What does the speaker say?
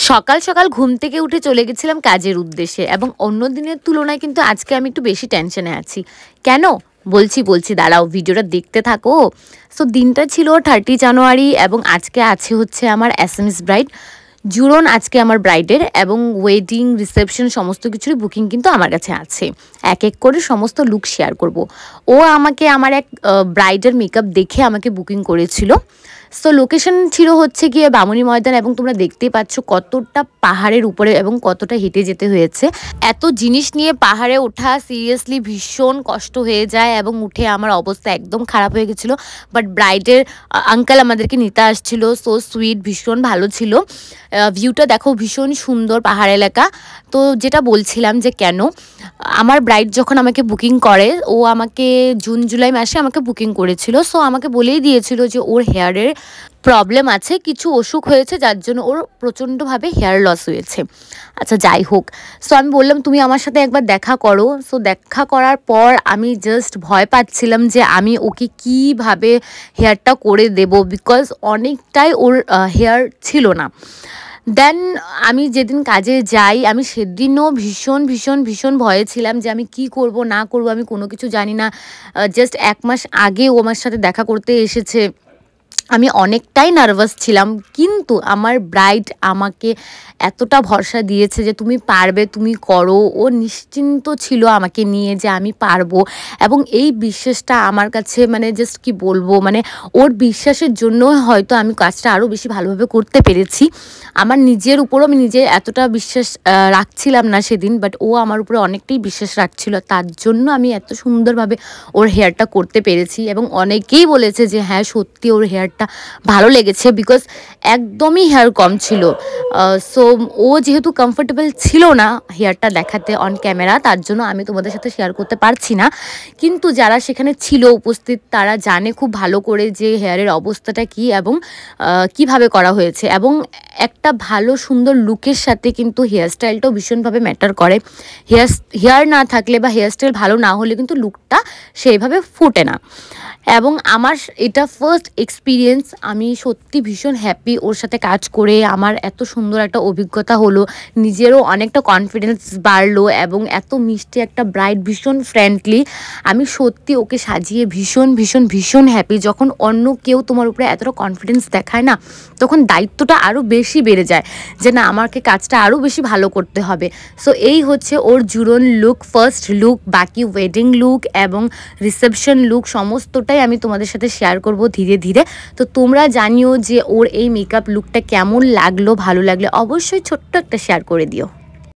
সকাল সকাল ঘুম থেকে উঠে চলে গেছিলাম কাজের উদ্দেশ্যে এবং অন্য দিনের তুলনায় কিন্তু আজকে আমি একটু বেশি টেনশনে আছি। কেন? বলছি দাঁড়াও, ভিডিওটা দেখতে থাকো। সো দিনটা ছিল 30 জানুয়ারি এবং আজকে আছে হচ্ছে আমার SMS ব্রাইড জুরন। আজকে আমার ব্রাইডের এবং ওয়েডিং রিসেপশন সমস্ত কিছুরই বুকিং কিন্তু আমার কাছে আছে। এক এক করে সমস্ত লুক শেয়ার করব। ও আমাকে আমার এক ব্রাইডের মেকআপ দেখে আমাকে বুকিং করেছিল। সো লোকেশন ছিল হচ্ছে গিয়ে বামুনি ময়দান এবং তোমরা দেখতেই পাচ্ছ কতটা পাহাড়ের উপরে এবং কতটা হেঁটে যেতে হয়েছে। এত জিনিস নিয়ে পাহাড়ে ওঠা সিরিয়াসলি ভীষণ কষ্ট হয়ে যায় এবং উঠে আমার অবস্থা একদম খারাপ হয়ে গেছিলো। বাট ব্রাইডের আঙ্কেল আমাদেরকে নিতে আসছিল, সো সুইট, ভীষণ ভালো ছিল। ভিউটা দেখো ভীষণ সুন্দর পাহাড় এলাকা। তো যেটা বলছিলাম যে কেন আমার ব্রাইড যখন আমাকে বুকিং করে, ও আমাকে জুন জুলাই মাসে আমাকে বুকিং করেছিল। সো আমাকে বলেই দিয়েছিল যে ওর হেয়ারের প্রবলেম আছে, কিছু অসুখ হয়েছে যার জন্য ওর প্রচণ্ডভাবে হেয়ার লস হয়েছে। আচ্ছা যাই হোক, সো আমি বললাম তুমি আমার সাথে একবার দেখা করো। সো দেখা করার পর আমি জাস্ট ভয় পাচ্ছিলাম যে আমি ওকে কীভাবে হেয়ারটা করে দেব, বিকজ অনেকটাই ওর হেয়ার ছিল না। দেন আমি যেদিন কাজে যাই আমি সেদিনও ভীষণ ভয়ে ছিলাম যে আমি কি করব না করব, আমি কোনো কিছু জানি না। জাস্ট 1 মাস আগে ও আমার সাথে দেখা করতে এসেছে, আমি অনেকটাই নার্ভাস ছিলাম। কিন্তু আমার ব্রাইড আমাকে এতটা ভরসা দিয়েছে যে তুমি পারবে, তুমি করো। ও নিশ্চিন্ত ছিল আমাকে নিয়ে যে আমি পারবো এবং এই বিশ্বাসটা আমার কাছে মানে জাস্ট কি বলবো, মানে ওর বিশ্বাসের জন্য হয়তো আমি কাজটা আরও বেশি ভালোভাবে করতে পেরেছি। আমার নিজের উপরও আমি নিজে এতটা বিশ্বাস রাখছিলাম না সেদিন, বাট ও আমার উপরে অনেকটাই বিশ্বাস রাখছিল, তার জন্য আমি এত সুন্দরভাবে ওর হেয়ারটা করতে পেরেছি। এবং অনেকেই বলেছে যে হ্যাঁ সত্যি ওর হেয়ারটা ভালো লেগেছে, বিকজ একদমই হেয়ার কম ছিল। সো ও যেহেতু কমফোর্টেবল ছিল না হেয়ারটা দেখাতে অন ক্যামেরা, তার জন্য আমি তোমাদের সাথে শেয়ার করতে পারছি না। কিন্তু যারা সেখানে ছিল উপস্থিত তারা জানে খুব ভালো করে যে হেয়ারের অবস্থাটা কী এবং কিভাবে করা হয়েছে। এবং একটা ভালো সুন্দর লুকের সাথে কিন্তু হেয়ারস্টাইলটাও ভীষণভাবে ম্যাটার করে। হেয়ার না থাকলে বা হেয়ারস্টাইল ভালো না হলে কিন্তু লুকটা সেইভাবে ফুটে না। এবং আমার এটা ফার্স্ট এক্সপিরিয়েন্স, আমি সত্যি ভীষণ হ্যাপি ওর সাথে কাজ করে। আমার এত সুন্দর একটা অভিজ্ঞতা হলো, নিজেরও অনেকটা কনফিডেন্স বাড়লো এবং এত মিষ্টি একটা ব্রাইড, ভীষণ ফ্রেন্ডলি। আমি সত্যি ওকে সাজিয়ে ভীষণ হ্যাপি। যখন অন্য কেউ তোমার উপরে এতটা কনফিডেন্স দেখায় না, তখন দায়িত্বটা আরও বেশি বেড়ে যায় যে না আমাকে কাজটা আরও বেশি ভালো করতে হবে। সো এই হচ্ছে ওর জুরন লুক, ফার্স্ট লুক। বাকি ওয়েডিং লুক এবং রিসেপশন লুক সমস্তটাই আমি তোমাদের সাথে শেয়ার করব ধীরে ধীরে। তো তোমরা জানিও যে ওর এই মেকআপ লুকটা কেমন লাগলো, ভালো লাগলে অবশ্যই ছোট্ট একটা শেয়ার করে দিও।